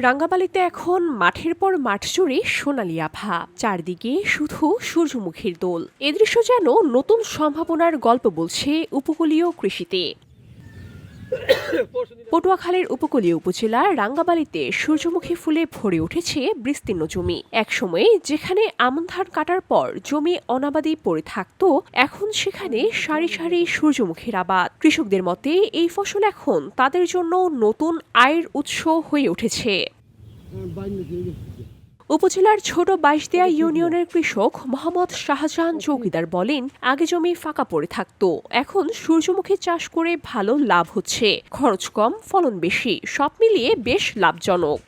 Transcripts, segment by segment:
রাঙ্গাবালিতে এখন মাঠের পর মাঠ জুড়ে সোনালী আভা, চারদিকে শুধু সূর্যমুখীর দোল। এ দৃশ্য যেন নতুন সম্ভাবনার গল্প বলছে উপকূলীয় কৃষিতে। পটুয়াখালীর উপকূলীয় উপজেলার রাঙ্গাবালিতে সূর্যমুখী ফুলে ভরে উঠেছে বিস্তীর্ণ জমি। একসময়ে যেখানে আমন ধান কাটার পর জমি অনাবাদি পড়ে থাকত, এখন সেখানে সারি সারি সূর্যমুখীর আবাদ। কৃষকদের মতে এই ফসল এখন তাদের জন্য নতুন আয়ের উৎস হয়ে উঠেছে। উপজেলার ছোট বাইশদিয়া ইউনিয়নের কৃষক মোহাম্মদ শাহজাহান চৌকিদার বলেন, আগে জমি ফাঁকা পড়ে থাকতো, এখন সূর্যমুখী চাষ করে ভালো লাভ হচ্ছে। খরচ কম, ফলন বেশি, সব মিলিয়ে বেশ লাভজনক।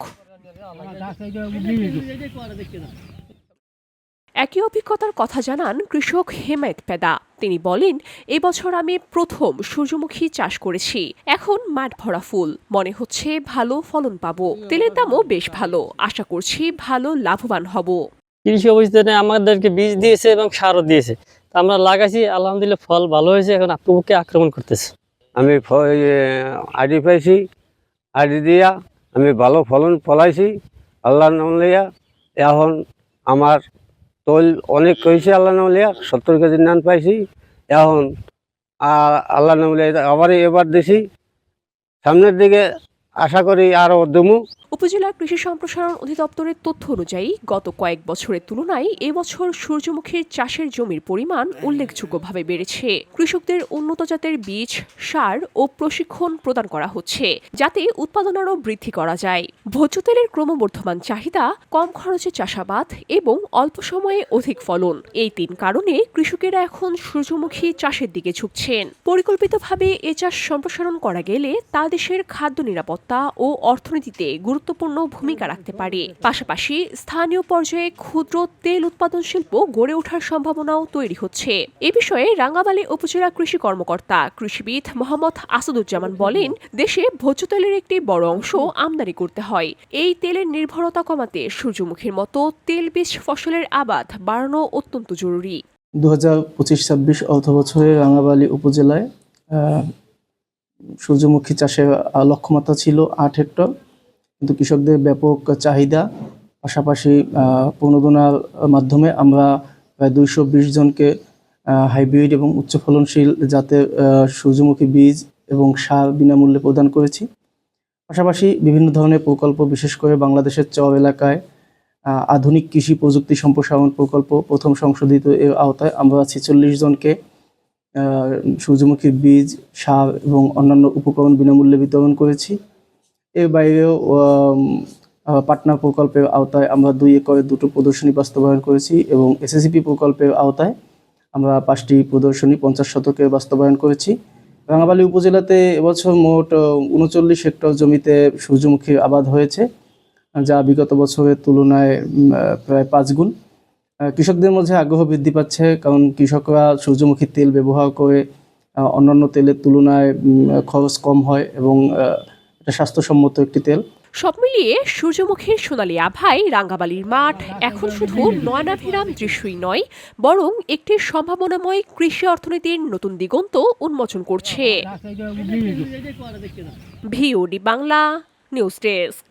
একই অভিজ্ঞতার কথা জানান কৃষক হেমায়েত পেদা। তিনি বলেন, এবছর আমি প্রথম সূর্যমুখী চাষ করেছি। এখন মাঠ ভরা ফুল, মনে হচ্ছে ভালো ফলন পাবো। তেলের দামও বেশ ভালো, আশা করছি ভালো লাভবান হব। কৃষি অফিসে আমাদেরকে বীজ দিয়েছে এবং সারও দিয়েছে, আমরা লাগাইছি, আলহামদুলিল্লাহ ফল ভালো হয়েছে। এখন আক্রমণকে আক্রমণ করতেছে। আমি আইডি পাইছি, আইডি দিয়া আমি ভালো ফলন ফলাইছি আল্লাহর নাম লইয়া। এখন আমার তৈল অনেক হয়েছে আল্লাহর নাম লইয়া, 70 কেজি ধান পাইছি। এখন আল্লাহর নাম লইয়া আবার এবার দিছি, সামনের দিকে আশা করি আরও দমু। উপজেলা কৃষি সম্প্রসারণ অধিদপ্তরের তথ্য অনুযায়ী গত কয়েক বছরের তুলনায় এবছর সূর্যমুখীর চাষের জমির পরিমাণ উল্লেখযোগ্যভাবে বেড়েছে। কৃষকদের উন্নত জাতের বীজ, সার ও প্রশিক্ষণ প্রদান করা হচ্ছে, যাতে উৎপাদন আরও বৃদ্ধি করা যায়। ভোজ্য তেলের ক্রমবর্ধমান চাহিদা, কম খরচে চাষাবাদ এবং অল্প সময়ে অধিক ফলন, এই 3 কারণে কৃষকেরা এখন সূর্যমুখী চাষের দিকে ঝুঁকছেন। পরিকল্পিতভাবে এ চাষ সম্প্রসারণ করা গেলে তা দেশের খাদ্য নিরাপত্তা ও অর্থনীতিতে গুরুত্বপূর্ণ ভূমিকা রাখতে পারে। পাশাপাশি স্থানীয় পর্যায়ে ক্ষুদ্র তেল উৎপাদন শিল্প গড়ে ওঠার সম্ভাবনাও তৈরি হচ্ছে। এ বিষয়ে রাঙ্গাবালী উপজেলা কৃষি কর্মকর্তা কৃষিবিদ মোহাম্মদ আসাদুজ্জামান বলেন, দেশে ভোজ্য তেলের একটি বড় অংশ আমদানি করতে হয়। এই তেলের নির্ভরতা কমাতে সূর্যমুখীর মতো তেলবীজ ফসলের আবাদ বাড়ানো অত্যন্ত জরুরি। 2025-26 অর্থবছরে রাঙ্গাবালী উপজেলায় সূর্যমুখী চাষের লক্ষ্যমাত্রা ছিল 8 হেক্টর, কিন্তু কৃষকদের ব্যাপক চাহিদা, পাশাপাশি প্রণোদনার মাধ্যমে আমরা প্রায় 220 জনকে হাইব্রিড এবং উচ্চ ফলনশীল জাতের সূর্যমুখী বীজ এবং সার বিনামূল্যে প্রদান করেছি। পাশাপাশি বিভিন্ন ধরনের প্রকল্প, বিশেষ করে বাংলাদেশের চর এলাকায় আধুনিক কৃষি প্রযুক্তি সম্প্রসারণ প্রকল্প প্রথম সংশোধিত এর আওতায় আমরা 46 জনকে সূর্যমুখীর বীজ, সার এবং অন্যান্য উপকরণ বিনামূল্যে বিতরণ করেছি। এর বাইরেও পাটনা প্রকল্পের আওতায় আমরা 2 একরে 2টো প্রদর্শনী বাস্তবায়ন করেছি এবং এসএসসিপি প্রকল্পের আওতায় আমরা 5টি প্রদর্শনী 50 শতকের বাস্তবায়ন করেছি। রাঙ্গাবালী উপজেলাতে এবছর মোট 39 হেক্টর জমিতে সূর্যমুখীর আবাদ হয়েছে, যা বিগত বছরের তুলনায় প্রায় 5 গুণ। কৃষকদের মধ্যে আগ্রহ বৃদ্ধি পাচ্ছে, কারণ কৃষকরা সূর্যমুখী তেল ব্যবহার করে অন্যান্য তেলের তুলনায় খরচ কম হয় এবং এটা স্বাস্থ্যসম্মত একটি তেল। সব মিলিয়ে সূর্যমুখীর সোনালী আভায় রাঙ্গাবালির মাঠ এখন শুধু নয়নাভিরাম দৃশ্যই নয়, বরং একটি সম্ভাবনাময় কৃষি অর্থনীতির নতুন দিগন্ত উন্মোচন করছে। VOD Bangla news desk.